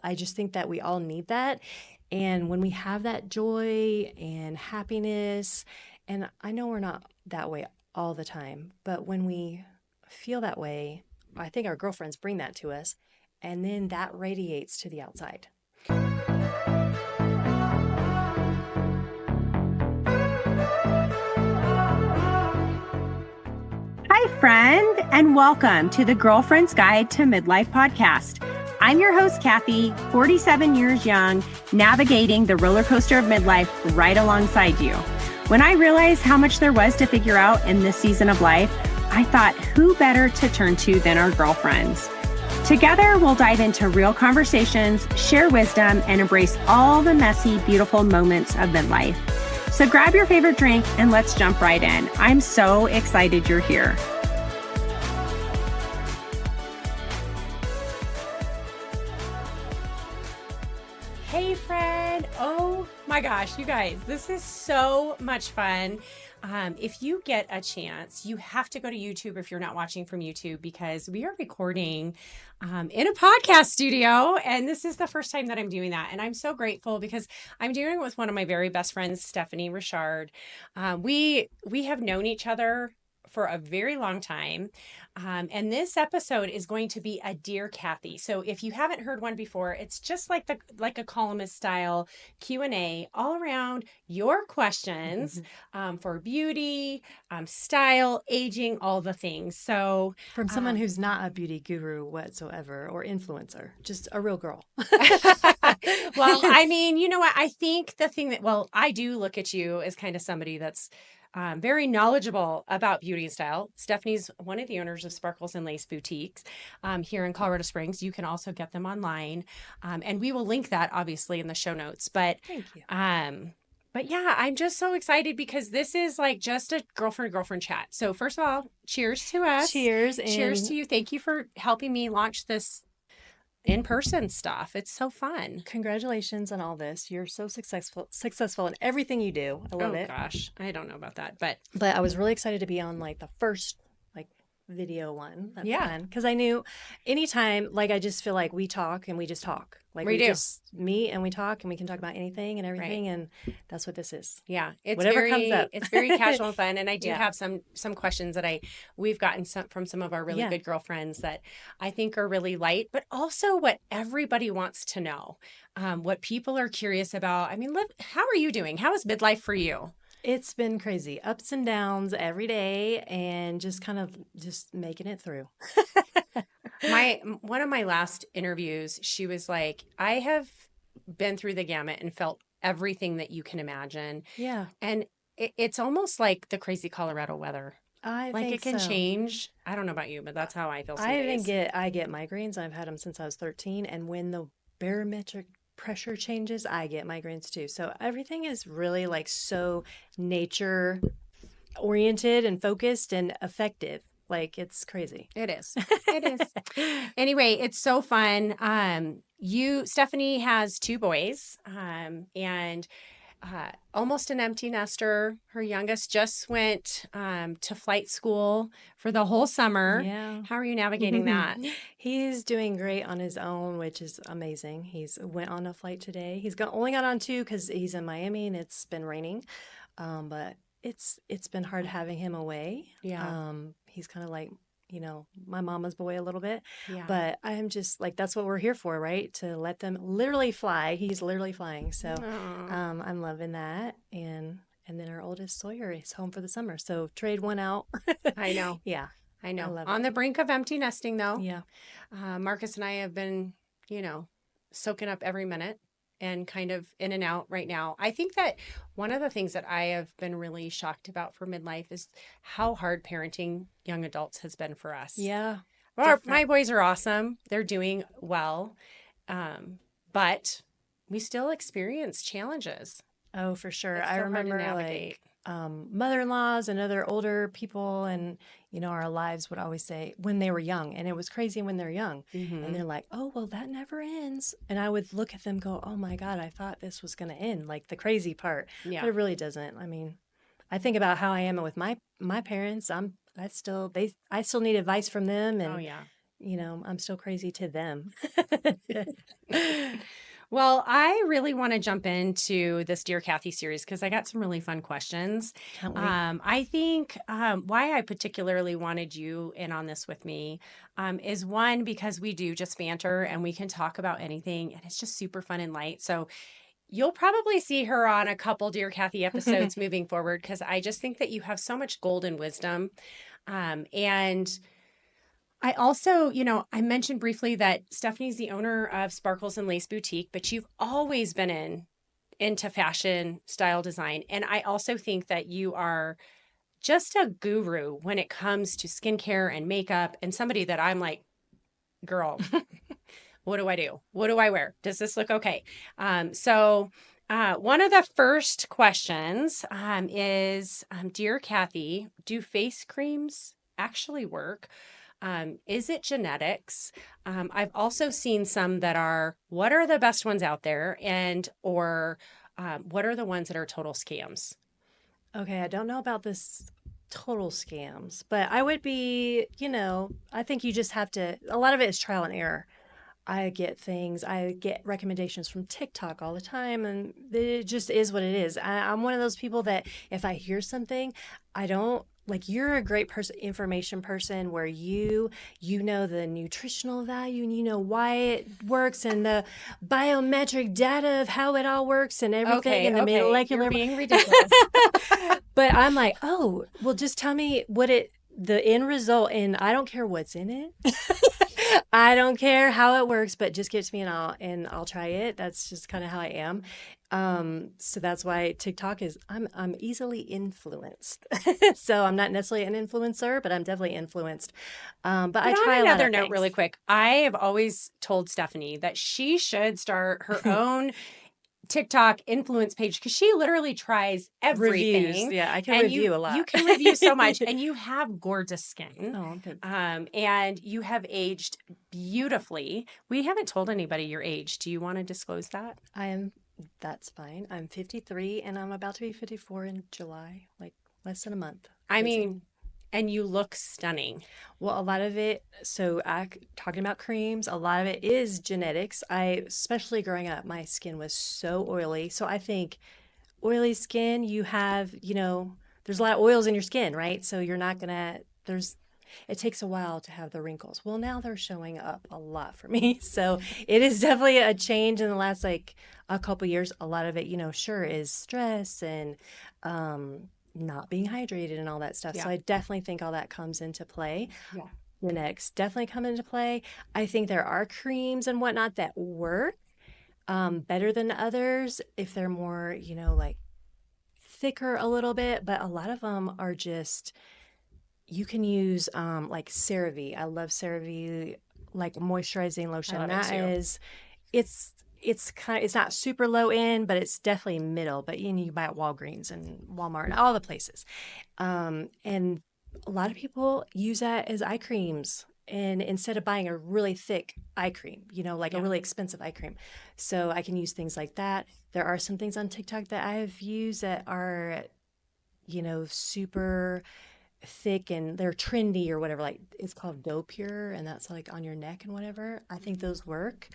I just think that we all need that. And when we have that joy and happiness, and I know we're not that way all the time, but when we feel that way, I think our girlfriends bring that to us, and then that radiates to the outside. Hi, friend, and welcome to the Girlfriend's Guide to Midlife podcast. I'm your host, Cathy, 47 years young, navigating the roller coaster of midlife right alongside you. When I realized how much there was to figure out in this season of life, I thought, who better to turn to than our girlfriends? Together, we'll dive into real conversations, share wisdom, and embrace all the messy, beautiful moments of midlife. So grab your favorite drink and let's jump right in. I'm so excited you're here. Hey, friend. Oh my gosh, you guys, this is so much fun. If you get a chance, you have to go to YouTube if you're not watching from YouTube, because we are recording in a podcast studio. And this is the first time that I'm doing that. And I'm so grateful because I'm doing it with one of my very best friends, Stephanie Richard. We have known each other for a very long time. And this episode is going to be a Dear Cathy. So if you haven't heard one before, it's just like a columnist style Q&A all around your questions for beauty, style, aging, all the things. So From someone who's not a beauty guru whatsoever or influencer, just a real girl. well, I mean, you know what? I think the thing I do look at you as kind of somebody that's very knowledgeable about beauty and style. Stephanie's one of the owners of Sparkles and Lace Boutiques here in Colorado Springs. You can also get them online. And we will link that obviously in the show notes. But Thank you. But yeah, I'm just so excited because this is like just a girlfriend chat. So first of all, cheers to us. Cheers. Cheers to you. Thank you for helping me launch this in-person stuff. It's so fun. Congratulations on all this. You're so successful in everything you do. I love it. Oh gosh, I don't know about that, but I was really excited to be on like the first video one. That's Yeah. fun. Because I knew anytime, I just feel like we talk and we just talk. We do. Just meet and we talk and we can talk about anything and everything. And that's what this is. yeah, it's Whatever comes up. It's very casual and fun. And I do Yeah. have some questions that we've gotten from some of our really Yeah. good girlfriends that I think are really light, but also what everybody wants to know, what people are curious about. I mean, how are you doing? How is midlife for you? It's been crazy. Ups and downs every day and just kind of just making it through. One of my last interviews, she was like, I have been through the gamut and felt everything that you can imagine. Yeah. And it's almost like the crazy Colorado weather. I Like think it can so. change. I don't know about you, but that's how I feel some days. I get migraines. I've had them since I was 13. And when the barometric pressure changes, I get migraines too. So everything is really so nature oriented and focused and effective. It's crazy. It is. It is. Anyway, it's so fun. Stephanie has two boys, and almost an empty nester. Her youngest just went to flight school for the whole summer. Yeah. How are you navigating that? He's doing great on his own, which is amazing. He's went on a flight today. He's only got on two because he's in Miami and it's been raining. But it's been hard having him away. Yeah. He's kind of like, my mama's boy a little bit. Yeah. But I'm just that's what we're here for, right? To let them literally fly. He's literally flying. So I'm loving that. And then our oldest Sawyer is home for the summer. So trade one out. I know. Yeah. I know. I love On it. the brink of empty nesting, though. Yeah. Marcus and I have been, soaking up every minute and kind of in and out right now. I think that one of the things that I have been really shocked about for midlife is how hard parenting young adults has been for us. Yeah. My boys are awesome. They're doing well. But we still experience challenges. Oh, for sure. It's so I hard to remember navigate. mother-in-laws and other older people, and our lives would always say when they were young, and it was crazy when they're young, and they're like, "Oh, well, that never ends." And I would look at them, go, "Oh my God, I thought this was going to end, like the crazy part." Yeah. But it really doesn't. I mean, I think about how I am with my parents. I still need advice from them, and Oh yeah. I'm still crazy to them. Well, I really want to jump into this Dear Cathy series because I got some really fun questions. Can't wait. I think why I particularly wanted you in on this with me is one, because we do just banter and we can talk about anything and it's just super fun and light. So you'll probably see her on a couple Dear Cathy episodes moving forward because I just think that you have so much golden wisdom. And I also, I mentioned briefly that Stephanie's the owner of Sparkles and Lace Boutique, but you've always been into fashion, style design. And I also think that you are just a guru when it comes to skincare and makeup and somebody that I'm like, girl, what do I do? What do I wear? Does this look okay? One of the first questions is, Dear Cathy, do face creams actually work? Is it genetics? I've also seen some that are, what are the best ones out there? Or what are the ones that are total scams? Okay, I don't know about this total scams, but I would be, I think you just have to, a lot of it is trial and error. I get recommendations from TikTok all the time, and it just is what it is. I'm one of those people that if I hear something, I don't like. You're a great information person, where you know the nutritional value and you know why it works and the biometric data of how it all works and everything Okay, and the okay, you're molecular. being ridiculous. But I'm like, oh, well, just tell me the end result, and I don't care what's in it. I don't care how it works, but just give it to me and I'll try it. That's just kind of how I am. So that's why TikTok is I'm easily influenced. So I'm not necessarily an influencer, but I'm definitely influenced. But I But try on a lot another of note, really things. quick, I have always told Stephanie that she should start her own TikTok influence page because she literally tries Reviews. everything. Yeah, I can And review a you lot. can review so much, and you have gorgeous skin. Oh, thanks. And you have aged beautifully. We haven't told anybody your age. Do you want to disclose that? I am. That's fine. I'm 53 and I'm about to be 54 in July, like less than a month. I Crazy. mean, and you look stunning. Well, a lot of it, so talking about creams, a lot of it is genetics. Especially growing up, my skin was so oily. So I think oily skin, there's a lot of oils in your skin, right? So you're not gonna, it takes a while to have the wrinkles. Well, now they're showing up a lot for me. So it is definitely a change in the last like a couple years. A lot of it, sure is stress and, not being hydrated and all that stuff. So Yeah. I definitely think all that comes into play. Yeah. Genetics definitely come into play. I think there are creams and whatnot that work better than others if they're more, like thicker a little bit. But a lot of them are just, you can use like CeraVe. I love CeraVe, like moisturizing I lotion. love it That too. is, it's not super low end, but it's definitely middle. But you can buy at Walgreens and Walmart and all the places. And a lot of people use that as eye creams. And instead of buying a really thick eye cream, like a Yeah. really expensive eye cream. So I can use things like that. There are some things on TikTok that I've used that are, super thick and they're trendy or whatever. Like it's called Doe Pure, and that's like on your neck and whatever. I think those work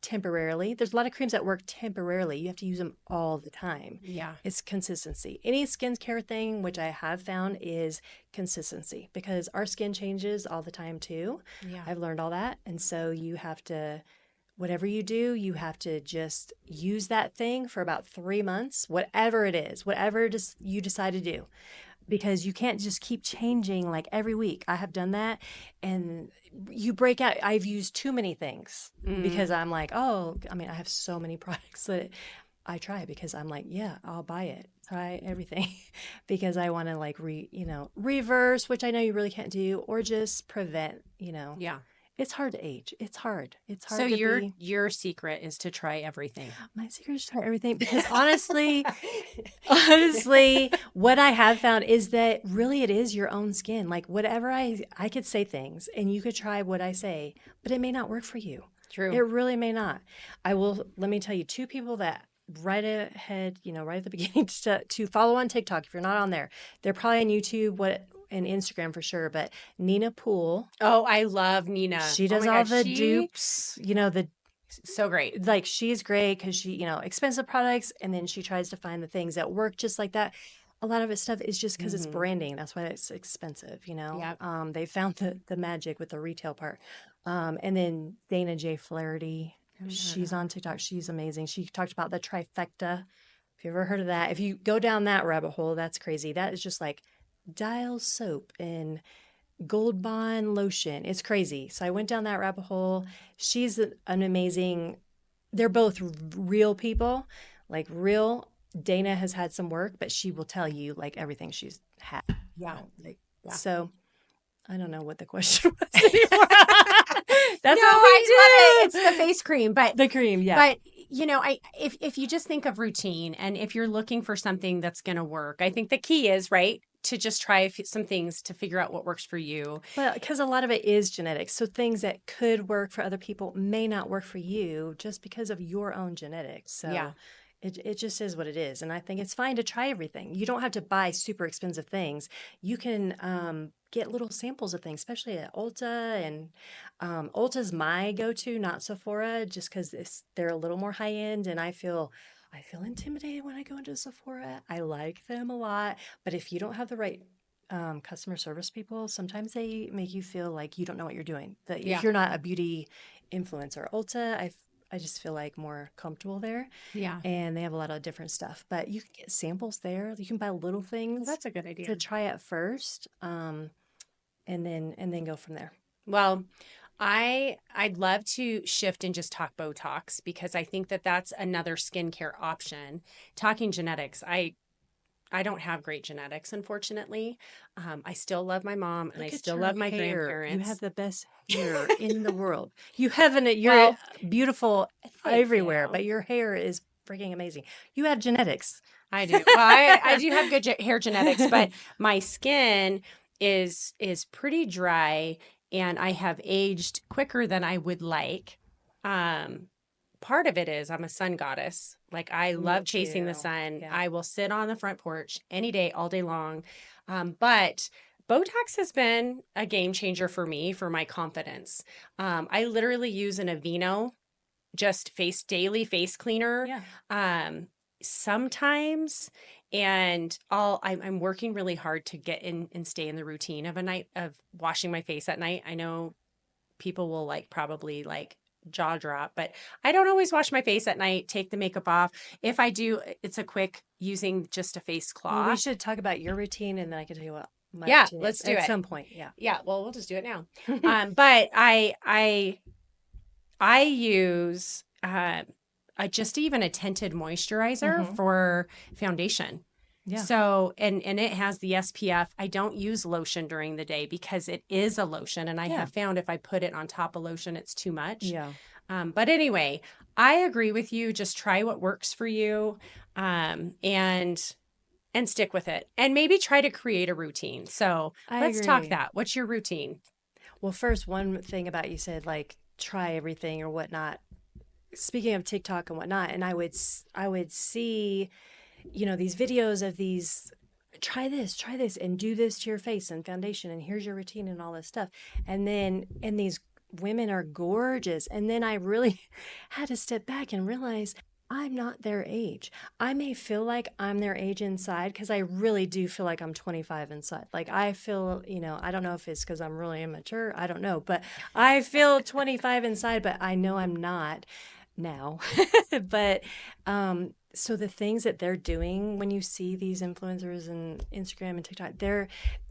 temporarily. There's a lot of creams that work temporarily. You have to use them all the time. Yeah. It's consistency. Any skincare thing, which I have found, is consistency because our skin changes all the time too. Yeah. I've learned all that. And so you have to, whatever you do, you have to just use that thing for about 3 months, whatever it is, whatever you decide to do, because you can't just keep changing like every week. I have done that, and you break out. I've used too many things because I'm like, oh, I mean, I have so many products that I try because I'm like, yeah, I'll buy it, try everything because I want to like reverse, which I know you really can't do, or just prevent. Yeah. It's hard to age. It's hard. It's So hard to be. your secret is to try everything. My secret is to try everything because honestly, what I have found is that really it is your own skin. Like whatever I could say things and you could try what I say, but it may not work for you. It True. really may not. Let me tell you two people that right ahead, right at the beginning to follow on TikTok if you're not on there. They're probably on YouTube. and Instagram for sure, but Nina Poole, Oh, I love Nina. she Oh does my all gosh, the she dupes, the so great. like she's great because she, expensive products, and then she tries to find the things that work just like that. A lot of it stuff is just because it's Mm-hmm. branding. That's why it's expensive. Yep. They found the magic with the retail part. And then Dana J. Flaherty, Haven't heard of she's her. on TikTok. She's amazing. She talked about the trifecta. If you ever heard of that, if you go down that rabbit hole, that's crazy. That is just like Dial soap and Gold Bond lotion. It's crazy. So I went down that rabbit hole. She's an amazing, they're both real people, like real. Dana has had some work, but she will tell you like everything she's had. Yeah. Like, Yeah. so I don't know what the question was anymore. That's No, what we do. I love it. It's the face cream, but The cream, yeah. But if you just think of routine, and if you're looking for something that's going to work, I think the key is right to just try some things to figure out what works for you. Well, because a lot of it is genetics. So things that could work for other people may not work for you just because of your own genetics. So Yeah. it just is what it is. And I think it's fine to try everything. You don't have to buy super expensive things. You can get little samples of things, especially at Ulta. And Ulta's my go-to, not Sephora, just because they're a little more high-end. And I feel intimidated when I go into Sephora. I like them a lot. But if you don't have the right customer service people, sometimes they make you feel like you don't know what you're doing. That Yeah. if you're not a beauty influencer, Ulta, I just feel like more comfortable there. Yeah. And they have a lot of different stuff. But you can get samples there. You can buy little things That's a good idea. to try at first, and then go from there. Well, I'd love to shift and just talk Botox, because I think that that's another skincare option. Talking genetics, I don't have great genetics, unfortunately. I still love my mom, and I Look at still your love my hair. grandparents. You have the best hair in the world. You haven't. You're Well, beautiful thank everywhere, you. but your hair is freaking amazing. You have genetics. I do. Well, I do have good hair genetics, but my skin is pretty dry, and I have aged quicker than I would like. Part of it is I'm a sun goddess. Like, I love chasing the too. sun. Yeah. I will sit on the front porch any day, all day long. But Botox has been a game changer for me, for my confidence. I literally use an Aveeno just daily face cleaner. Yeah. Sometimes, and I'm working really hard to get in and stay in the routine of a night of washing my face at night. I know people will probably jaw drop, but I don't always wash my face at night, take the makeup off. If I do, it's a quick using just a face cloth. Well, we should talk about your routine, and then I can tell you what my Yeah, routine let's is do at it. some point. Yeah. Yeah, well, we'll just do it now. But I use just even a tinted moisturizer for foundation. Yeah. So, and it has the SPF. I don't use lotion during the day because it is a lotion. And I have found if I put it on top of lotion, it's too much. Yeah. But anyway, I agree with you. Just try what works for you, and stick with it, and maybe try to create a routine. So let's talk agree. that. What's your routine? Well, first, one thing about you said, try everything or whatnot. Speaking of TikTok and whatnot, and I would see, these videos of these, try this and do this to your face and foundation, and here's your routine and all this stuff. And these women are gorgeous. And then I really had to step back and realize I'm not their age. I may feel like I'm their age inside because I really do feel like I'm 25 inside. I feel, I don't know if it's because I'm really immature. I don't know, but I feel 25 inside, but I know I'm not now. But so the things that they're doing when you see these influencers and Instagram and TikTok,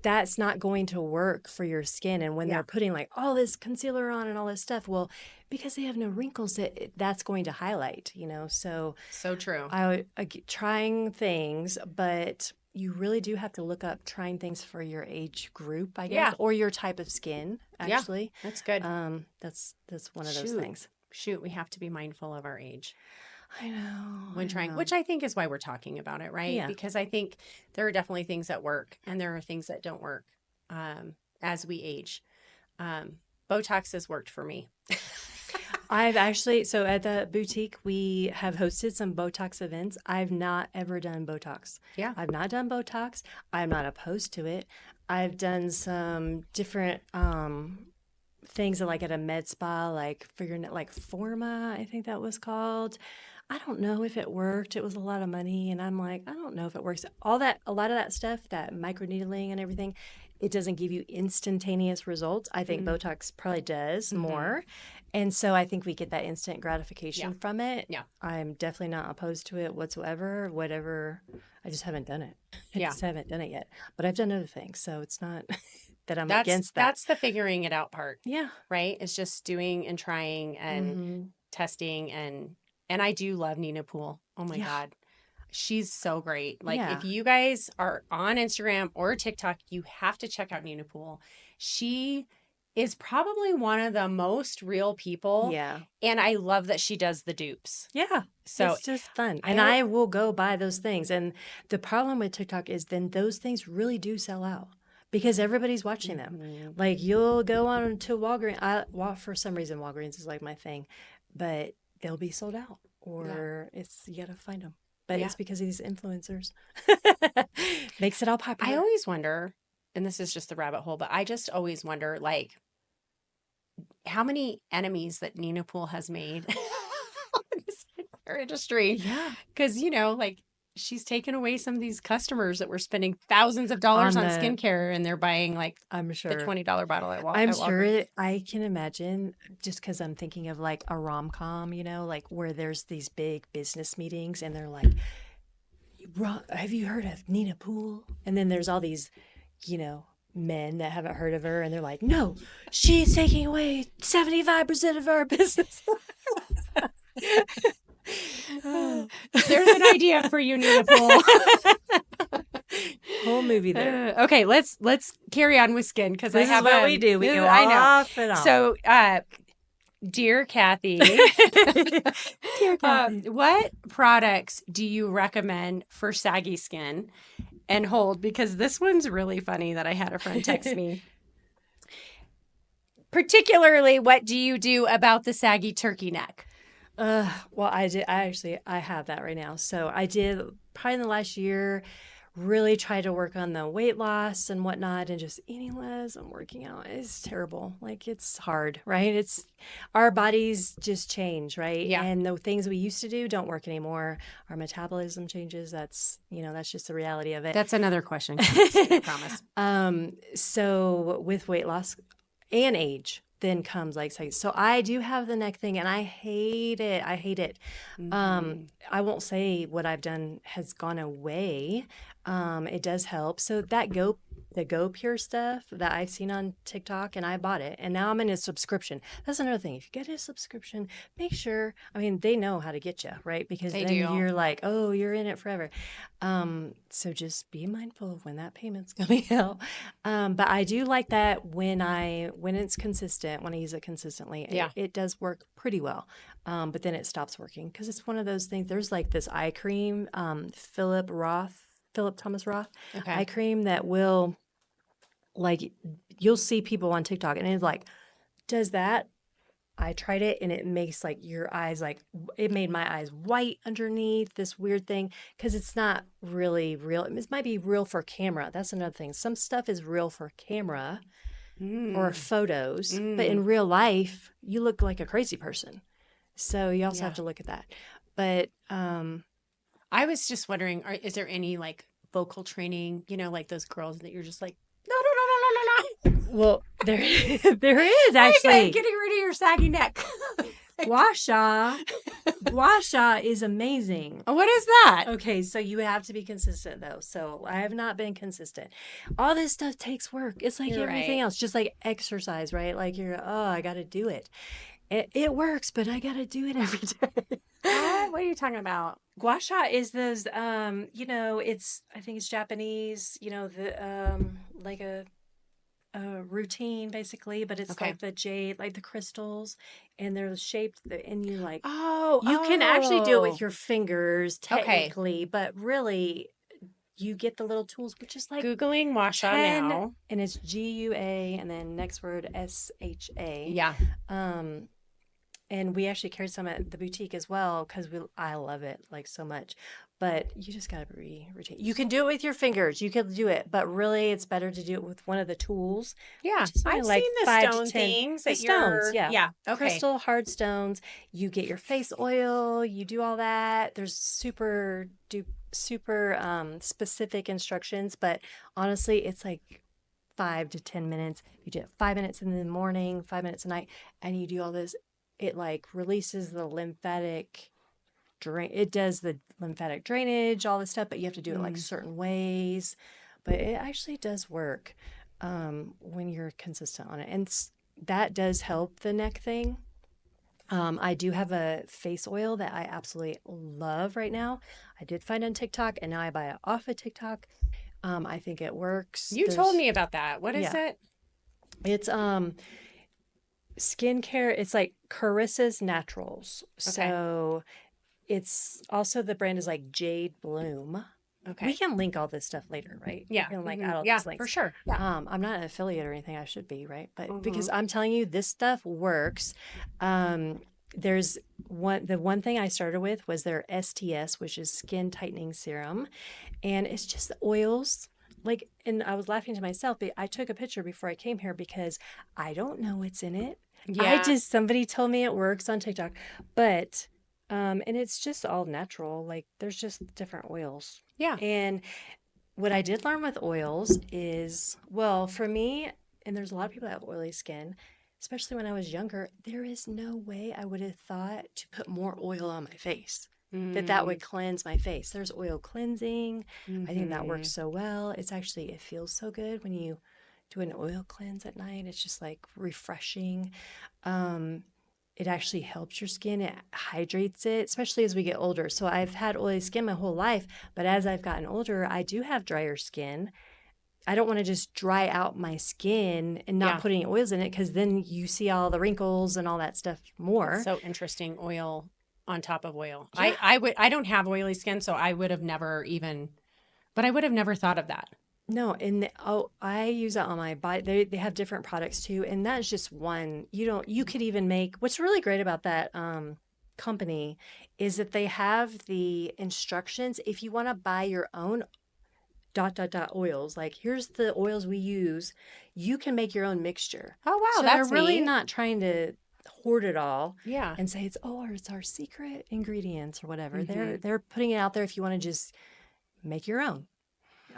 that's not going to work for your skin. And when they're putting all this concealer on and all this stuff, well, because they have no wrinkles, that's going to highlight, So true. I trying things, but you really do have to look up trying things for your age group, I guess, or your type of skin. Actually, that's good. That's one of those things. Shoot, we have to be mindful of our age. I know. When trying, which I think is why we're talking about it, right? Yeah. Because I think there are definitely things that work, and there are things that don't work as we age. Botox has worked for me. I've actually, so at the boutique, we have hosted some Botox events. I've not ever done Botox. Yeah. I've not done Botox. I'm not opposed to it. I've done some different things like at a med spa, like figuring it like Forma, I think that was called. I don't know if it worked. It was a lot of money, and I'm like, I don't know if it works. All that, a lot of that stuff, that microneedling and everything, it doesn't give you instantaneous results. I think Mm. Botox probably does Mm-hmm. more. And so I think we get that instant Yeah. gratification from it. Yeah. I'm definitely not opposed to it whatsoever. Whatever, I just haven't done it. I Yeah. just haven't done it yet. But I've done other things, so it's not that I'm That's against that. that's the figuring it out part, Yeah. right? It's just doing and trying and Hmm. testing and I do love Nina Poole. Oh my Yeah. God. She's so great. Like Yeah. if you guys are on Instagram or TikTok, you have to check out Nina Poole. She is probably one of the most real people. Yeah. And I love that she does the dupes. Yeah. So It's just fun. And I I will go buy those things. And the problem with TikTok is then those things really do sell out because everybody's watching them. Mhm. Like you'll go on to Walgreens. For some reason, Walgreens is like my thing, but they'll be sold out Yeah. or you got to find them. But Yeah. it's because of these influencers. Makes it all I popular. always wonder, and this is just the rabbit hole, but I just always wonder like how many enemies that Nina Poole has made in the skincare industry. Yeah. Because, like she's taken away some of these customers that were spending thousands of dollars on skincare and they're buying like I'm the sure. $20 bottle I'm at sure Walgreens. I can imagine just because I'm thinking of like a rom-com, like where there's these big business meetings and they're like, Have you heard of Nina Poole? And then there's all these, men that haven't heard of her and they're like, no, she's taking away 75% of our business. There's an idea for you, Nina Poole. Whole movie there. Okay, let's carry on with skin because I This have is what we do. We go I know. off and off. So, dear Cathy, Dear Cathy. what products do you recommend for saggy skin? And hold, because this one's really funny that I had a friend text me. Particularly, what do you do about the saggy turkey neck? Well, I have that right now. So I did probably in the last year really try to work on the weight loss and whatnot and just eating less and working out. It's terrible. Like it's hard, right? It's our bodies just change, right? Yeah. And the things we used to do don't work anymore. Our metabolism changes. That's just the reality of it. That's another question. I promise. So with weight loss and age, then comes like so I do have the neck thing and I hate it. I hate it. I won't say what I've done has gone away. It does help. So the Go Pure stuff that I've seen on TikTok and I bought it and now I'm in a subscription. That's another thing. If you get a subscription, make sure, they know how to get you, right? Because They then do. you're like, oh, you're in it forever. So just be mindful of when that payment's coming out. But I do like that when it's consistent, when I use it consistently, Yeah. it does work pretty well. But then it stops working because it's one of those things. There's like this eye cream, Philip Thomas Roth Okay. eye cream that will, like, you'll see people on TikTok and it's like, does that? I tried it and it makes like your eyes it made my eyes white underneath this weird thing because it's not really real. It might be real for camera. That's another thing. Some stuff is real for camera or photos, but in real life, you look like a crazy person. So you also have to look at that. But I was just wondering, is there any like vocal training, like those girls that you're just like, no. well, there is actually Getting rid of your saggy neck. Gua Sha. Gua Sha is amazing. What is that? Okay, so you have to be consistent though. So I have not been consistent. All this stuff takes work. It's like You're everything right. else, just like exercise, right? Like I got to do it. It works, but I got to do it every day. What are you talking about? Gua Sha is those, I think it's Japanese, like a routine basically, but it's like the jade, like the crystals, and they're shaped, and you like, you can actually do it with your fingers technically, but really you get the little tools, which is like Googling Washa 10, now. and it's GUA and then next word SHA. Yeah. And we actually carried some at the boutique as well because I love it like so much. But you just gotta be routine. You can do it with your fingers. You can do it, but really, it's better to do it with one of the tools, Yeah. which is only I've like seen the 5 to 10. things The that stones, yeah, yeah. Okay. crystal hard stones. You get your face oil. You do all that. There's super specific instructions, but honestly, it's like 5 to 10 minutes. You do it 5 minutes in the morning, 5 minutes at night, and you do all this. It like releases the lymphatic drain. It does the lymphatic drainage, all this stuff, but you have to do it like certain ways. But it actually does work when you're consistent on it, and that does help the neck thing. I do have a face oil that I absolutely love right now. I did find on TikTok, and now I buy it off of TikTok. I think it works. You told me about that. What is Yeah. it? It's skincare. It's like Carissa's Naturals. Okay. So it's also the brand is like Jade Bloom. Okay. We can link all this stuff later, right? Yeah. We can like Mhm. add all Yeah, these links. for sure. Yeah. I'm not an affiliate or anything. I should be, right? But because Mhm. I'm telling you, this stuff works. There's the one thing I started with was their STS, which is skin tightening serum, and it's just the oils. Like, and I was laughing to myself, but I took a picture before I came here because I don't know what's in it. Yeah. Somebody told me it works on TikTok, but and it's just all natural. Like there's just different oils. Yeah. And what I did learn with oils is, well, for me, and there's a lot of people that have oily skin, especially when I was younger, there is no way I would have thought to put more oil on my face. That would cleanse my face. There's oil cleansing. I think that works so well. It feels so good when you do an oil cleanse at night. It's just like refreshing. It actually helps your skin. It hydrates it, especially as we get older. So I've had oily skin my whole life, but as I've gotten older, I do have drier skin. I don't want to just dry out my skin and not Yeah. put any oils in it because then you see all the wrinkles and all that stuff more. So interesting. Oil on top of oil. Yeah. I don't have oily skin, so I would have never even, but I would have never thought of that. No, and I use that on my body. They have different products too, and that's just one. You could even make. What's really great about that company is that they have the instructions. If you want to buy your own oils, like here's the oils we use, you can make your own mixture. Oh, wow. So That's they're really neat. not trying to hoard it all Yeah. and say it's our secret ingredients or whatever. They're putting it out there if you want to just make your own.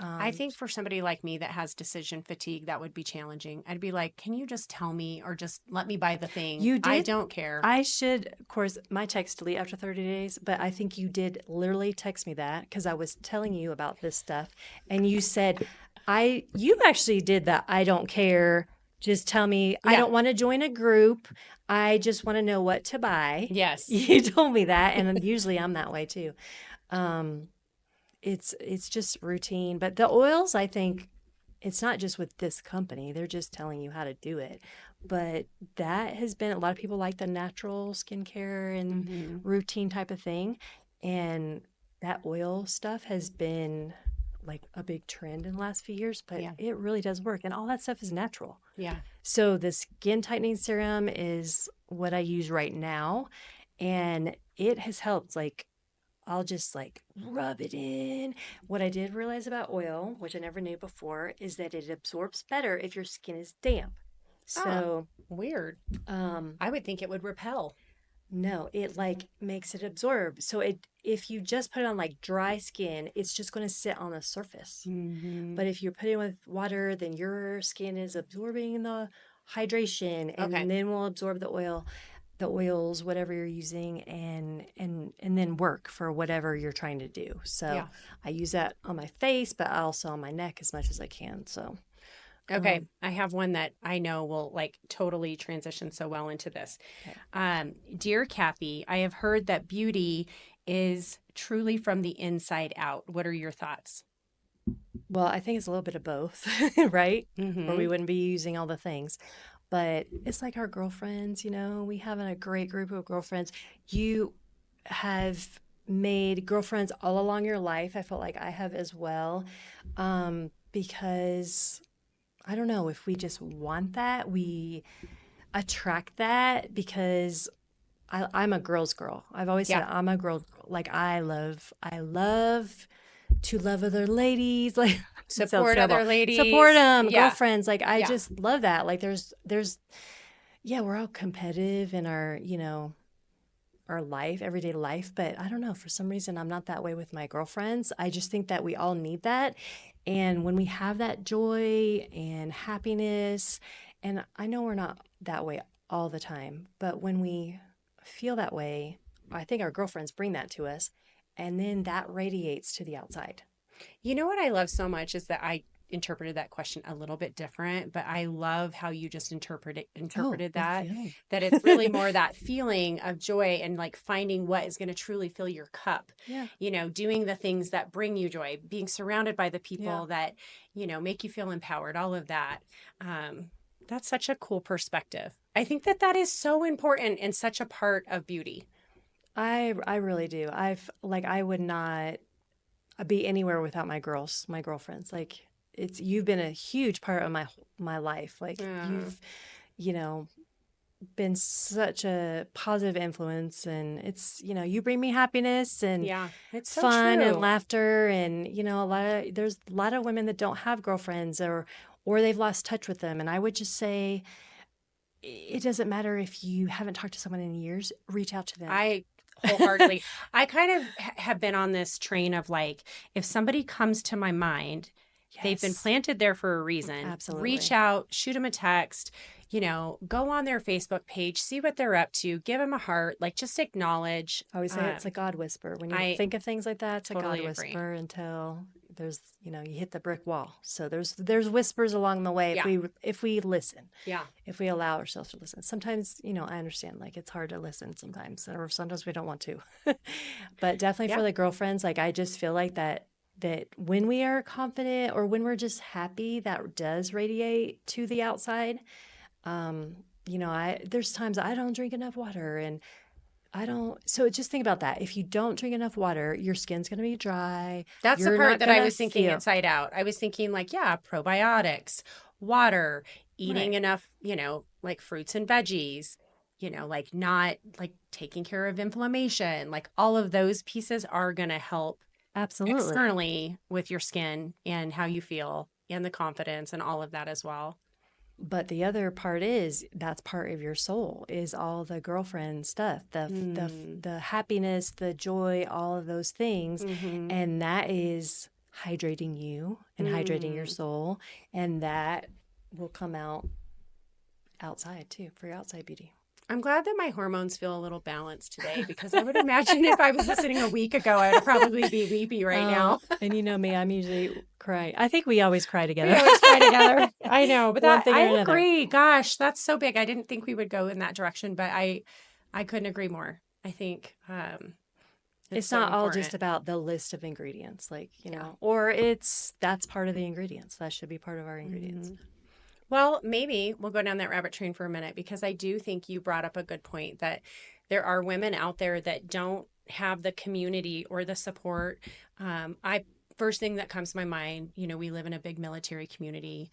I think for somebody like me that has decision fatigue, that would be challenging. I'd be like, can you just tell me or just let me buy the thing? You did? I don't care. I should, of course, my text delete after 30 days, but I think you did literally text me that because I was telling you about this stuff. And you said, you actually did that. I don't care. Just tell me. I Yeah. don't want to join a group. I just want to know what to buy. Yes. You told me that. And usually I'm that way too. It's just routine. But the oils, I think it's not just with this company. They're just telling you how to do it. But that has been, a lot of people like the natural skincare and routine type of thing. And that oil stuff has been like a big trend in the last few years, but Yeah. it really does work. And all that stuff is natural. Yeah. So the skin tightening serum is what I use right now. And it has helped. Like, I'll just like rub it in. What I did realize about oil, which I never knew before, is that it absorbs better if your skin is damp. So, Weird. I would think it would repel. no, it like makes it absorb. So if you just put it on like dry skin, it's just going to sit on the surface. But if you put it with water, then your skin is absorbing the hydration and Okay. then will absorb the oils, whatever you're using, and then work for whatever you're trying to do. So Yeah. I use that on my face, but also on my neck as much as I can. So Okay. I have one that I know will like totally transition so well into this. Dear Cathy, I have heard that beauty is truly from the inside out. What are your thoughts? well, I think it's a little bit of both, right? Or we wouldn't be using all the things. But it's like our girlfriends, we have a great group of girlfriends. You have made girlfriends all along your life. I felt like I have as well. Because I don't know, if we just want that, we attract that because I'm a girl's girl. I've always said Yeah. I'm a girl. Like I love to love other ladies. Like it sounds Support terrible. other Support ladies. them, Yeah. girlfriends. Like I Yeah. just love that. Like yeah, we're all competitive in our life, everyday life. But I don't know, for some reason, I'm not that way with my girlfriends. I just think that we all need that. And when we have that joy and happiness, and I know we're not that way all the time, but when we feel that way, I think our girlfriends bring that to us. And then that radiates to the outside. You know what I love so much is that I interpreted that question a little bit different, but I love how you just Oh, interpreted what that feeling? that it's really more that feeling of joy and like finding what is going to truly fill your cup. Yeah. Doing the things that bring you joy, being surrounded by the Yeah. people that, make you feel empowered, all of that. Um, that's such a cool perspective. I think that that is so important and such a part of beauty. I really do. I would not be anywhere without my girlfriends. Like you've been a huge part of my life. Like Uh, you've, you know, been such a positive influence, and you bring me happiness and yeah, it's so fun and true. laughter, and there's a lot of women that don't have girlfriends, or they've lost touch with them. And I would just say it doesn't matter if you haven't talked to someone in years, reach out to them. I wholeheartedly, I kind of have been on this train of like, if somebody comes to my mind, they've been Yes, planted there for a reason. Reach absolutely. out, shoot them a text, go on their Facebook page, see what they're up to, give them a heart, like just acknowledge. I always say it's a God whisper. When you I think of things like that, it's a God totally agree. whisper until you hit the brick wall. So there's whispers along the way Yeah. if we listen, Yeah. if we allow ourselves to listen. Sometimes, I understand like it's hard to listen sometimes, or sometimes we don't want to. But definitely Yeah. for the girlfriends, like I just feel like that when we are confident or when we're just happy, that does radiate to the outside. There's times I don't drink enough water, and I don't. So just think about that. If you don't drink enough water, your skin's going to be dry. That's the You're part not that I going to was thinking feel inside out. I was thinking like, yeah, probiotics, water, eating right. enough, like fruits and veggies, like not like taking care of inflammation. Like all of those pieces are going to help Absolutely. externally with your skin and how you feel and the confidence and all of that as well. But the other part is that's part of your soul is all the girlfriend stuff, Mm. the happiness, the joy, all of those things, Mm-hmm. and that is hydrating you and hydrating your Mm. soul, and that will come out outside too for your outside beauty. I'm glad that my hormones feel a little balanced today because I would imagine if I was listening a week ago, I would probably be weepy right Oh, now. and you know me, I'm usually crying. I think we always cry We together. always cry together. I know, but One that thing or I another. agree. Gosh, that's so big. I didn't think we would go in that direction, but I couldn't agree more. I think it's It's so not all just important. about the list of ingredients, like, Yeah. or that's part of the ingredients. That should be part of our ingredients. Mhm. Well, maybe we'll go down that rabbit train for a minute because I do think you brought up a good point that there are women out there that don't have the community or the support. I first thing that comes to my mind, we live in a big military community,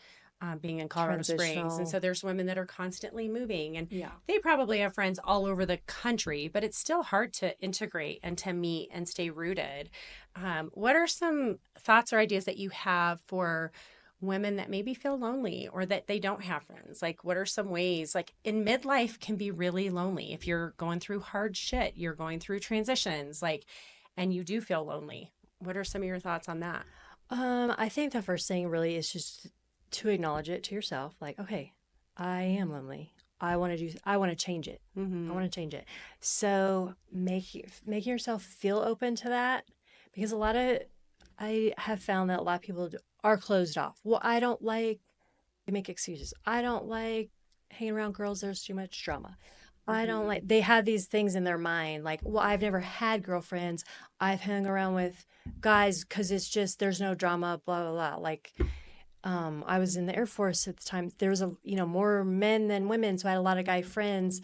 being in Colorado Springs, and Transitional. so there's women that are constantly moving, and Yeah. they probably have friends all over the country, but it's still hard to integrate and to meet and stay rooted. What are some thoughts or ideas that you have for women that maybe feel lonely or that they don't have friends? Like, what are some ways, like in midlife can be really lonely if you're going through hard shit, you're going through transitions, like, and you do feel lonely. What are some of your thoughts on that? I think the first thing really is just to acknowledge it to yourself. Like, okay, I am lonely. I want to change it. I Mm-hmm. want to change it. So making yourself feel open to that, because I have found that a lot of people are closed off. Well, I don't like, they make excuses. I don't like hanging around girls. There's too much drama. I don't Mm-hmm. like, they have these things in their mind. Like, well, I've never had girlfriends. I've hung around with guys because it's just, there's no drama, blah, blah, blah. Like, I was in the Air Force at the time. There was more men than women. So I had a lot of guy friends.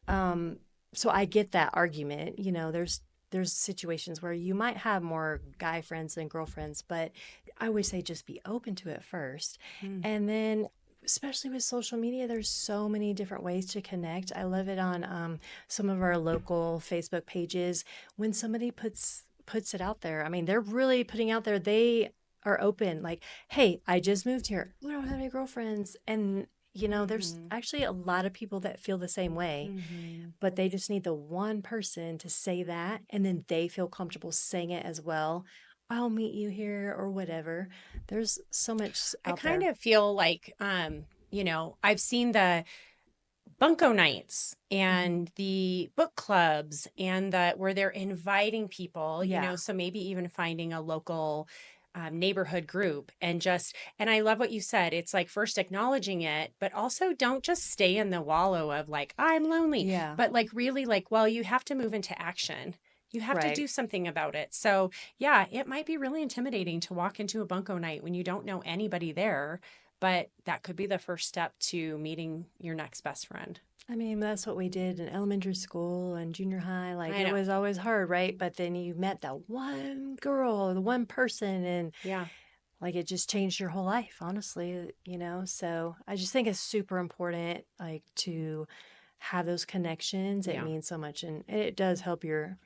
Um, so I get that argument. There's situations where you might have more guy friends than girlfriends, but I always say just be open to it first. Mm. And then especially with social media, there's so many different ways to connect. I love it on some of our local Facebook pages when somebody puts it out there. I mean, they're really putting out there. They are open, like, "Hey, I just moved here. I don't have any girlfriends," and there's Mm-hmm. actually a lot of people that feel the same way, Mm-hmm. but they just need the one person to say that, and then they feel comfortable saying it as well. I'll meet you here or whatever. There's so much I out kind there. of feel like, I've seen the bunko nights Mhm. and the book clubs and the where they're inviting people, Yeah. so maybe even finding a local neighborhood group and I love what you said. It's like first acknowledging it, but also don't just stay in the wallow of like, I'm lonely, Yeah. but like really like, well, you have to move into action. You have to Right. do something about it. So, yeah, it might be really intimidating to walk into a bunko night when you don't know anybody there, but that could be the first step to meeting your next best friend. I mean, that's what we did in elementary school and junior high. Like, I it know. was always hard, right? But then you met that one girl, the one person, and Yeah. like it just changed your whole life, honestly. So I just think it's super important, like, to have those connections. It Yeah. means so much, and it does help you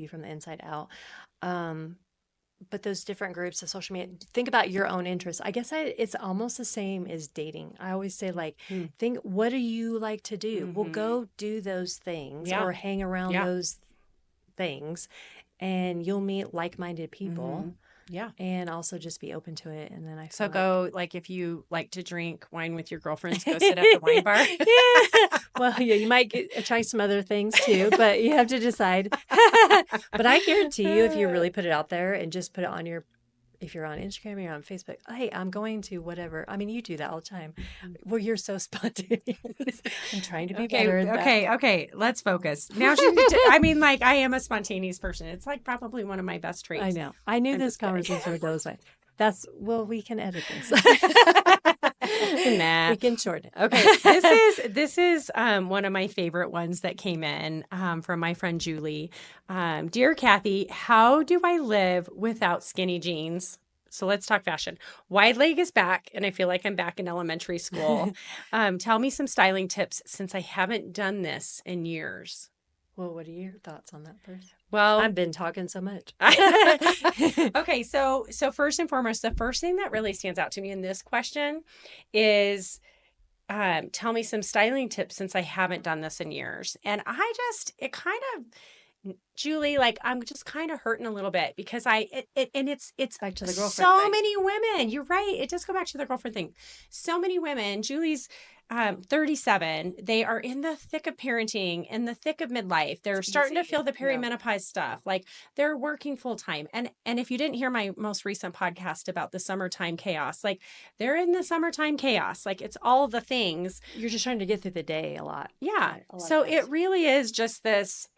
from the inside out. Um, but those different groups of social media, think about your own interests. I guess it's almost the same as dating. I always say, like, Mm. think, what do you like to do? Well, Mm-hmm. go do those things Yeah. or hang around Yeah. those things, and you'll meet like-minded Mm-hmm. people, Yeah. and also just be open to it. And then I So feel like, go, like, if you like to drink wine with your girlfriends, go sit at the wine bar. yeah. Well, yeah, you might try some other things too, but you have to decide. But I guarantee you, if you really put it out there and just put it on if you're on Instagram or you're on Facebook, hey, I'm going to whatever. I mean, you do that all the time. Well, you're so spontaneous. I'm trying to be Okay, better at that. okay. Let's focus. Now I mean, like, I am a spontaneous person. It's like probably one of my best I traits. know. I knew I'm this just kidding. conversation would go this way. Well, we can edit this. Nah. We can shorten it. Okay, this is one of my favorite ones that came in from my friend Julie. Dear Cathy, how do I live without skinny jeans? So let's talk fashion. Wide leg is back, and I feel like I'm back in elementary school. Tell me some styling tips since I haven't done this in years. Well, what are your thoughts on that first? Well, I've been talking so much. okay, so first and foremost, the first thing that really stands out to me in this question is tell me some styling tips since I haven't done this in years. And it kind of, Julie, like I'm just kind of hurting a little bit because it's Back to the girlfriend so thing. many women. You're right. It does go back to the girlfriend thing. So many women. Julie's 37. They are in the thick of parenting, in the thick of midlife. They're starting to Easy. feel the Yeah. perimenopause stuff. Like they're working full time. And if you didn't hear my most recent podcast about the summertime chaos, like they're in the summertime chaos. Like it's all the things. You're just trying to get through the day a lot. Yeah. A lot So of it times. really is just this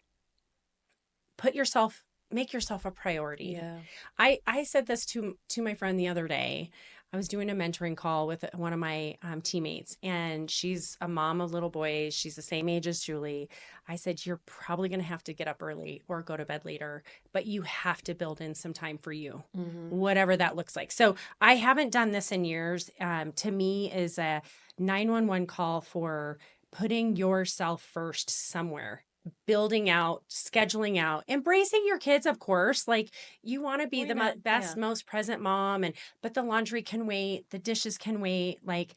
make yourself a priority. Yeah. I said this to my friend the other day. I was doing a mentoring call with one of my teammates, and she's a mom of little boys. She's the same age as Julie. I said, you're probably going to have to get up early or go to bed later, but you have to build in some time for you, whatever that looks like. So I haven't done this in years. To me is a 911 call for putting yourself first somewhere, building out, scheduling out, embracing your kids, of course. Like you want to be the best, most present mom, but the laundry can wait, the dishes can wait. Like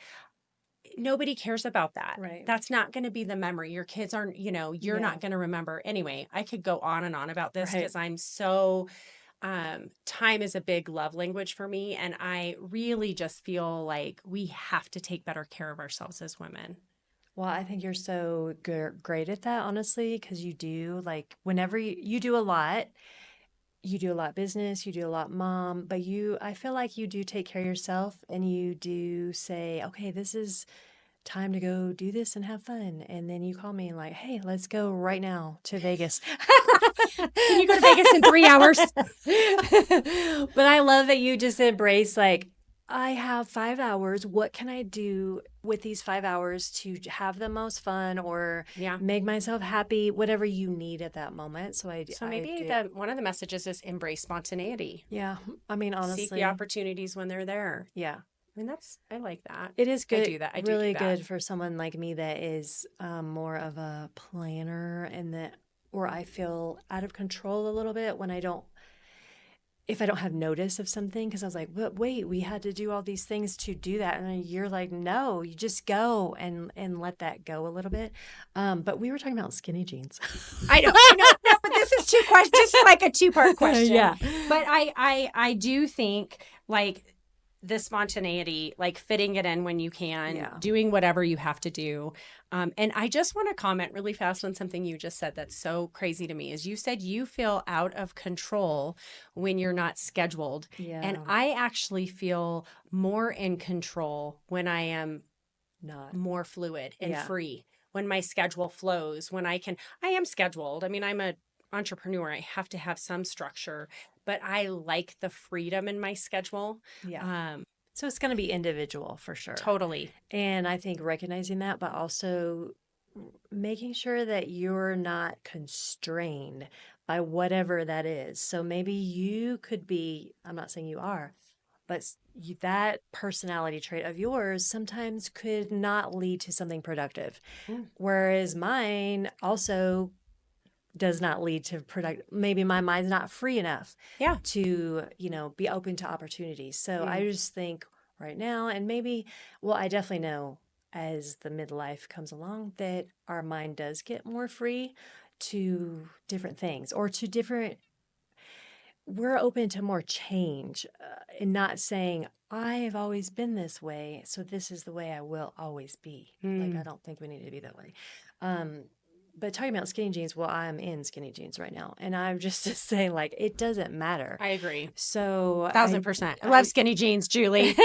nobody cares about that. Right. That's not going to be the memory. Your kids aren't, you're not going to remember. Anyway, I could go on and on about this because I'm so time is a big love language for me. And I really just feel like we have to take better care of ourselves as women. Well, I think you're so great at that, honestly, because you do, like, whenever you do a lot. You do a lot business, you do a lot mom, but I feel like you do take care of yourself, and you do say, okay, this is time to go do this and have fun. And then you call me and like, hey, let's go right now to Vegas. Can you go to Vegas in 3 hours? But I love that you just embrace, like, I have 5 hours. What can I do with these 5 hours to have the most fun or make myself happy, whatever you need at that moment. So maybe one of the messages is embrace spontaneity. Yeah. I mean, honestly. Seek the opportunities when they're there. Yeah. I mean, I like that. It is I good, do that. I do really that. good for someone like me that is more of a planner and that, or I feel out of control a little bit when if I don't have notice of something, because I was like, but wait, we had to do all these things to do that. And then you're like, no, you just go and let that go a little bit. But we were talking about skinny jeans. I know. No, but this is two questions, just like a two-part question. Yeah. But I do think like the spontaneity, like fitting it in when you can, Yeah. doing whatever you have to do. And I just want to comment really fast on something you just said that's so crazy to me is you said you feel out of control when you're not scheduled. Yeah. And I actually feel more in control when I am Not. more fluid and Yeah. free, when my schedule flows, when I am scheduled. I mean, I'm an entrepreneur. I have to have some structure, but I like the freedom in my schedule. Yeah. So it's going to be individual for sure. Totally. And I think recognizing that, but also making sure that you're not constrained by whatever that is. So maybe you could be, I'm not saying you are, but that personality trait of yours sometimes could not lead to something productive. Mm. Whereas mine also does not lead to maybe my mind's not free enough Yeah. to be open to opportunities. So I just think right now, and maybe, well, I definitely know as the midlife comes along that our mind does get more free to different things, or to different, we're open to more change, and not saying I've always been this way, so this is the way I will always be. Like, I don't think we need to be that way. But talking about skinny jeans, well, I'm in skinny jeans right now. And I'm just to say, like, it doesn't matter. I agree. So 1,000%. I love skinny jeans, Julie.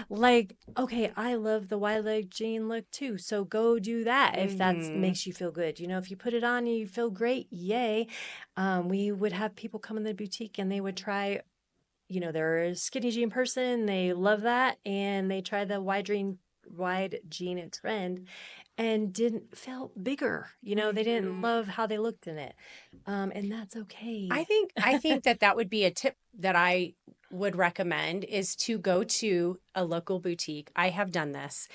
like, okay, I love the wide leg jean look too. So go do that if that makes you feel good. If you put it on and you feel great, yay. We would have people come in the boutique and they would try, they're a skinny jean person. They love that. And they try the wide jean trend and didn't feel bigger. They didn't love how they looked in it. And that's okay. I think that would be a tip that I would recommend, is to go to a local boutique. I have done this.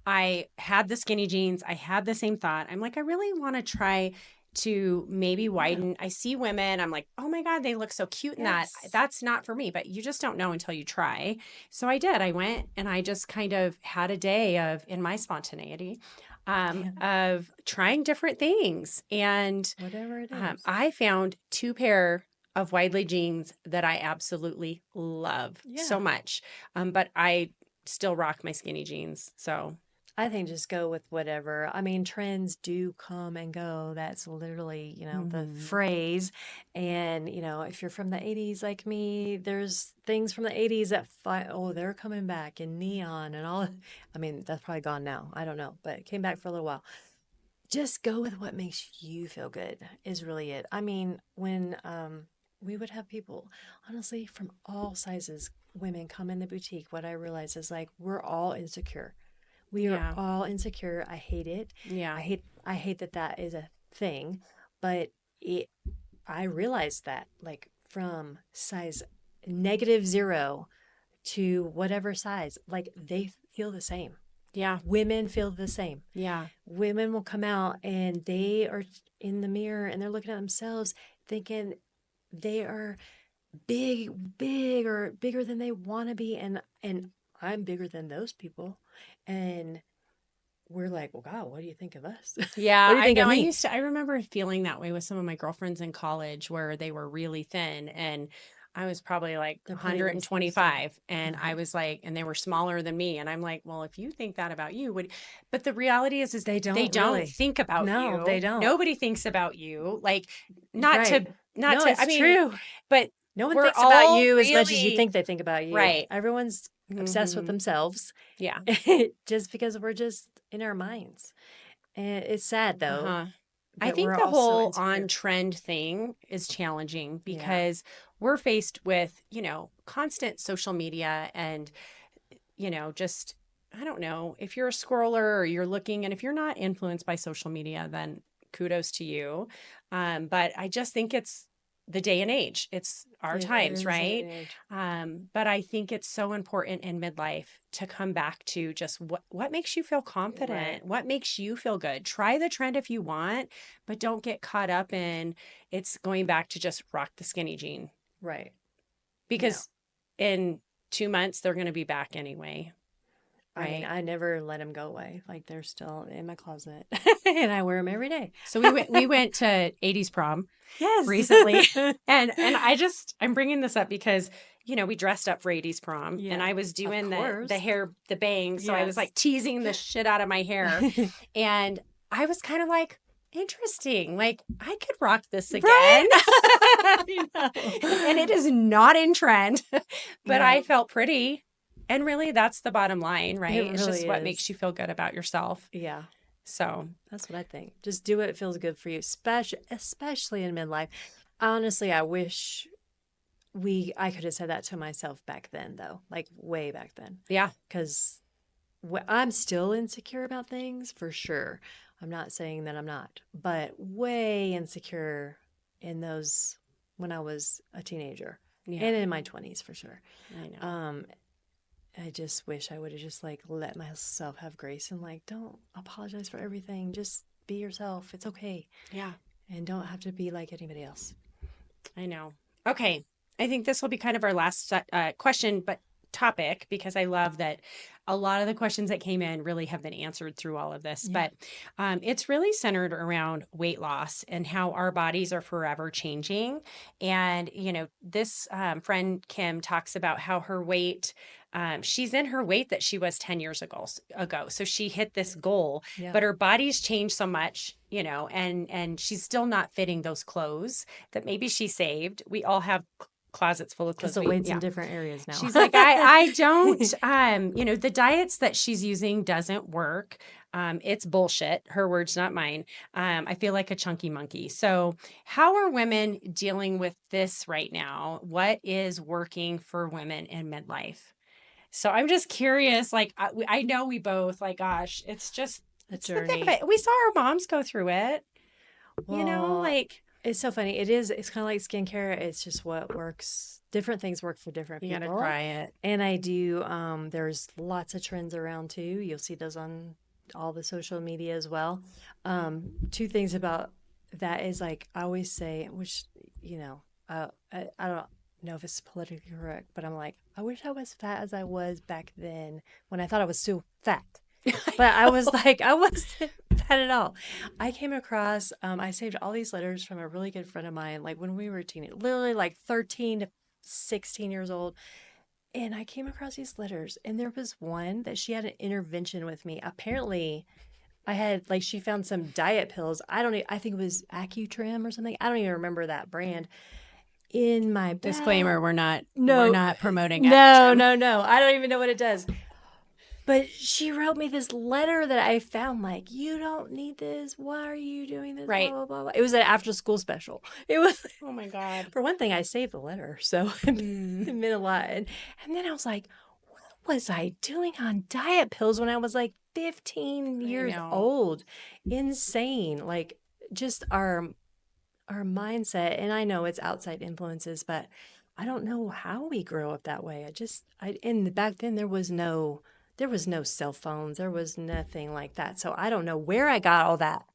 I had the skinny jeans. I had the same thought. I'm like, I really want to try to maybe widen. I see women. I'm like, oh my God, they look so cute in that. That's not for me, but you just don't know until you try. So I did. I went and I just kind of had a day in my spontaneity, of trying different things. And whatever it is. I found 2 pair of wide leg jeans that I absolutely love so much. But I still rock my skinny jeans. So I think just go with whatever. I mean, trends do come and go. That's literally, the phrase. And, if you're from the 80s like me, there's things from the 80s that, they're coming back in neon and all. I mean, that's probably gone now. I don't know, but it came back for a little while. Just go with what makes you feel good is really it. I mean, when we would have people, honestly, from all sizes, women come in the boutique, what I realize is like, we're all insecure. We are all insecure. I hate it. Yeah. I hate that is a thing, but I realized that, like, from size -0 to whatever size, like, they feel the same. Yeah. Women feel the same. Yeah. Women will come out and they are in the mirror and they're looking at themselves thinking they are big or bigger than they want to be. And I'm bigger than those people. And we're like, well, God, what do you think of us? Yeah, What do you think I know. of me? I remember feeling that way with some of my girlfriends in college, where they were really thin and I was probably like They're putting themselves 125, and I was like, and they were smaller than me. And I'm like, well, if you think that about you, but the reality is They don't really. think about you. No, they don't. Nobody thinks about you. Like, No, it's I mean, true. but No one we're thinks about all you as much as you really- think they think about you. Right. Everyone's obsessed with themselves. Yeah. Just because we're just in our minds. And it's sad though. I that think we're the all so whole insecure. on trend thing is challenging because we're faced with, constant social media and, just, I don't know, if you're a scroller or you're looking, and if you're not influenced by social media, then kudos to you. But I just think it's the day and age. It's our It times, is day right? and age. But I think it's so important in midlife to come back to just what makes you feel confident, Right. what makes you feel good. Try the trend if you want, but don't get caught up in it's going back to just rock the skinny jean Right. No. because in 2 months they're going to be back anyway, I mean, right? I never let them go away. Like they're still in my closet and I wear them every day. So we went to 80s prom Yes. recently. And I'm bringing this up because, we dressed up for 80s prom and Yeah. I was doing Of the course. hair, the bangs. So I was Yes. like teasing the shit out of my hair. And I was kind of like, interesting. Like I could rock this again. Right? I know. And it is not in trend, but No. I felt pretty. And really that's the bottom line, right? It It's just really what is. makes you feel good about yourself. Yeah. So That's what I think. Just do what feels good for you, especially in midlife. Honestly, I wish I could have said that to myself back then, though, like way back then, yeah. because I'm still insecure about things for sure. I'm not saying that I'm not, but way insecure in those when I was a teenager Yeah. and in my 20s for sure. I know. I just wish I would have just like let myself have grace and like don't apologize for everything. Just be yourself. It's okay. Yeah. And don't have to be like anybody else. I know. Okay. I think this will be kind of our last question, but topic, because I love that a lot of the questions that came in really have been answered through all of this. Yeah. But it's really centered around weight loss and how our bodies are forever changing. And, this friend, Kim, talks about how her weight, she's in her weight that she was 10 years ago. So she hit this goal, Yeah. but her body's changed so much, and she's still not fitting those clothes that maybe she saved. We all have closets full of clothes. Because the weight's in different areas now. She's like, I don't, the diets that she's using doesn't work. It's bullshit. Her words, not mine. I feel like a chunky monkey. So how are women dealing with this right now? What is working for women in midlife? So I'm just curious, like, I know we both, like, gosh, it's just A it's the thick journey. of it. We saw our moms go through it, Well, like. it's so funny. It's kind of like skincare. It's just what works. Different things work for different You people. gotta try it. And I do, there's lots of trends around too. You'll see those on all the social media as well. Two things about that is like, I always say, which, I don't know if it's politically correct, but I'm like, I wish I was fat as I was back then when I thought I was so fat. But I was like, I wasn't fat at all. I came across, I saved all these letters from a really good friend of mine, like when we were teenagers, literally like 13 to 16 years old. And I came across these letters, and there was one that she had an intervention with me. Apparently, I had like she found some diet pills. I think it was Accutrim or something. I don't even remember that brand in my bag. Disclaimer: we're not promoting. No, Accutrim. no. I don't even know what it does. But she wrote me this letter that I found, like, you don't need this. Why are you doing this? Right. Blah, blah, blah. It was an after school special. It was, Oh my God. for one thing, I saved the letter. So it meant a lot. And then I was like, what was I doing on diet pills when I was like 15 years know. old? Insane. Like, just our mindset. And I know it's outside influences, but I don't know how we grow up that way. And back then there was no cell phones. There was nothing like that. So I don't know where I got all that.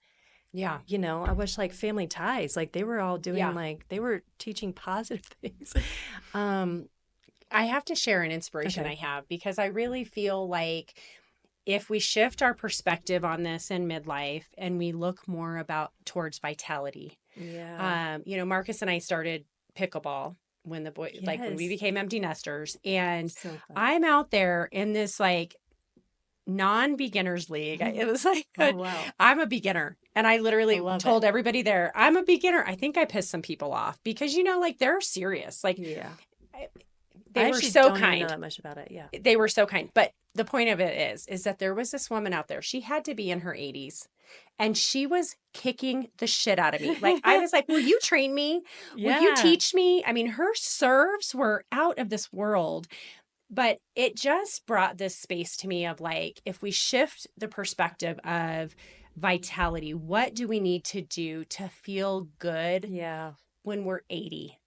Yeah. I watched like Family Ties. Like they were all doing they were teaching positive things. I have to share an inspiration Okay. I have because I really feel like if we shift our perspective on this in midlife and we look more towards vitality. Yeah. Marcus and I started pickleball when when we Yes. became empty nesters, and So fun. I'm out there in this like non-beginners league. It was like, Oh, wow. I'm a beginner. And I literally I love told it. everybody there, I'm a beginner. I think I pissed some people off because, like they're serious. Like Yeah. they I were actually so don't even know kind. that much about it. Yeah. They were so kind. But the point of it is that there was this woman out there. She had to be in her 80s. And she was kicking the shit out of me. Like, I was like, will you train me? Will you Yeah. teach me? I mean, her serves were out of this world. But it just brought this space to me of like, if we shift the perspective of vitality, what do we need to do to feel good Yeah. when we're 80,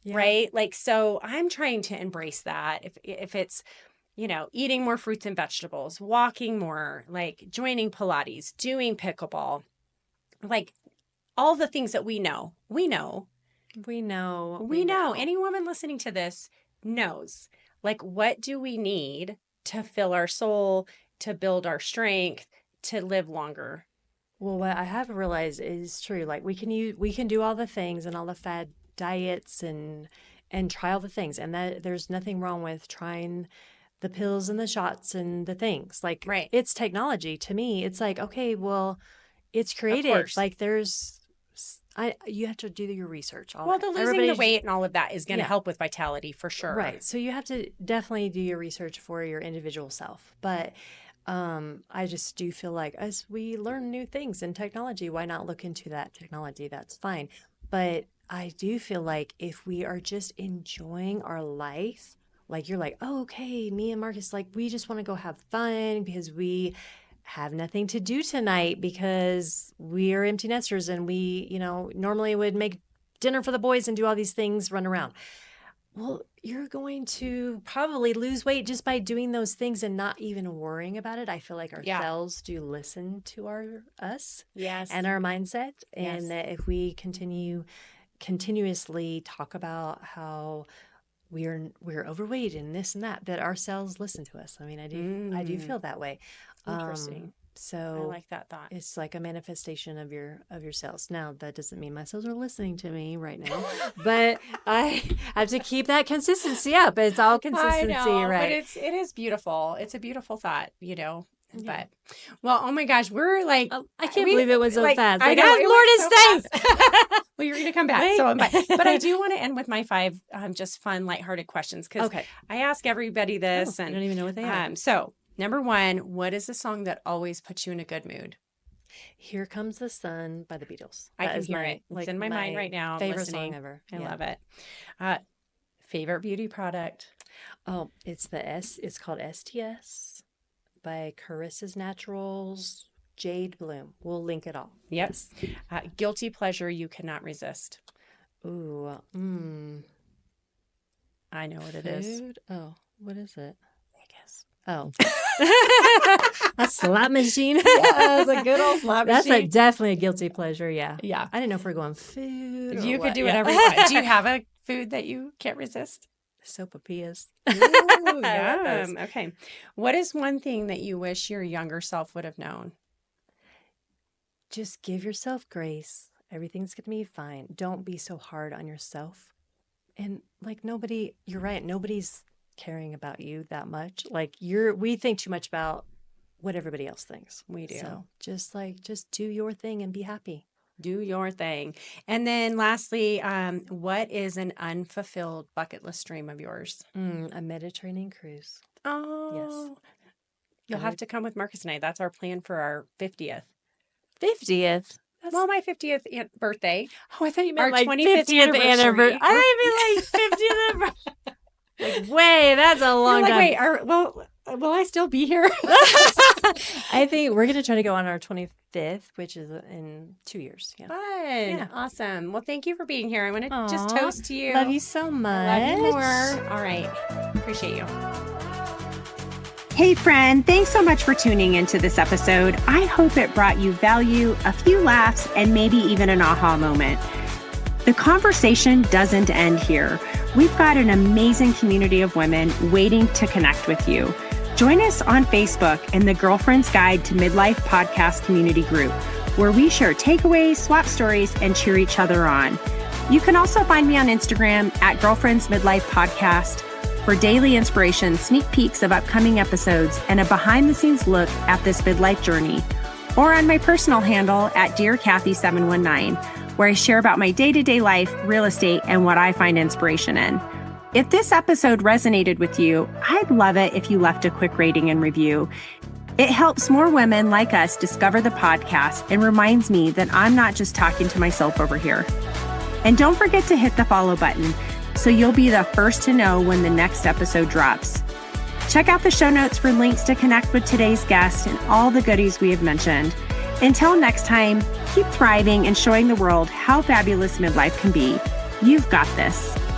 Yeah. right? Like, so I'm trying to embrace that. If it's, eating more fruits and vegetables, walking more, like joining Pilates, doing pickleball, like all the things that we know. We know. Any woman listening to this knows, like, what do we need to fill our soul, to build our strength, to live longer? Well, what I have realized is true. Like we can do all the things and all the fad diets and try all the things, and that there's nothing wrong with trying the pills and the shots and the things. Like Right. It's technology to me. It's like, okay, well, it's Of created. course. Like you have to do your research. Well, the losing the weight and all of that is going to help with vitality for sure. Right. So you have to definitely do your research for your individual self. But I just do feel like as we learn new things in technology, why not look into that technology? That's fine. But I do feel like if we are just enjoying our life, like you're like, oh, okay, me and Marcus, like we just want to go have fun because we have nothing to do tonight because we are empty nesters and we, normally would make dinner for the boys and do all these things, run around. Well, you're going to probably lose weight just by doing those things and not even worrying about it. I feel like our cells do listen to us and our mindset. And that if we continuously talk about how we're overweight and this and that our cells listen to us. I mean, I do feel that way. Interesting. So I like that thought. It's like a manifestation of your cells. Now, that doesn't mean my cells are listening to me right now, but I have to keep that consistency up. It's all consistency, I know, right? But it is beautiful. It's a beautiful thought, Yeah. But, well, oh my gosh, we're like, I can't believe it was so fast. I Like, know, Lord is thanks. Well, you're going to come back. Wait. So, but I do want to end with my 5 just fun, lighthearted questions because I ask everybody this, and I don't even know what they are. So, number 1, what is the song that always puts you in a good mood? Here Comes the Sun by the Beatles. I can hear it. It's in my mind right now. Favorite song ever. I love it. Favorite beauty product? Oh, it's called STS by Carissa's Naturals Jade Bloom. We'll link it all. Yep. Guilty pleasure you cannot resist. Ooh. I know what it is. Oh, what is it? Vegas. Oh. A slot machine. Yeah, it's a good old slot machine. That's definitely a guilty pleasure, yeah. Yeah. I didn't know if we're going food. You could do whatever you want. Do you have a food that you can't resist? Sopapillas. Ooh, yum. Okay. What is one thing that you wish your younger self would have known? Just give yourself grace. Everything's going to be fine. Don't be so hard on yourself. And like you're right. Nobody's caring about you that much. Like we think too much about what everybody else thinks. We do. So just do your thing and be happy. Do your thing. And then lastly, what is an unfulfilled bucket list dream of yours? A Mediterranean cruise. Oh, yes. You'll have to come with Marcus and I. That's our plan for our 50th. 50th? Well, my 50th birthday. Oh, I thought you meant our like 25th anniversary. I thought you meant like 50th anniversary. Like, way, that's a long time. Wait, will I still be here? I think we're going to try to go on our 25th, which is in 2 years. Yeah. Fun. Yeah. Awesome. Well, thank you for being here. I want to just toast to you. Love you so much. I love you more. All right. Appreciate you. Hey friend, thanks so much for tuning into this episode. I hope it brought you value, a few laughs, and maybe even an aha moment. The conversation doesn't end here. We've got an amazing community of women waiting to connect with you. Join us on Facebook in the Girlfriend's Guide to Midlife podcast community group, where we share takeaways, swap stories, and cheer each other on. You can also find me on Instagram at Girlfriends Midlife Podcast for daily inspiration, sneak peeks of upcoming episodes, and a behind-the-scenes look at this midlife journey. Or on my personal handle at Dear Cathy 719, where I share about my day-to-day life, real estate, and what I find inspiration in. If this episode resonated with you, I'd love it if you left a quick rating and review. It helps more women like us discover the podcast and reminds me that I'm not just talking to myself over here. And don't forget to hit the follow button so you'll be the first to know when the next episode drops. Check out the show notes for links to connect with today's guest and all the goodies we have mentioned. Until next time, keep thriving and showing the world how fabulous midlife can be. You've got this.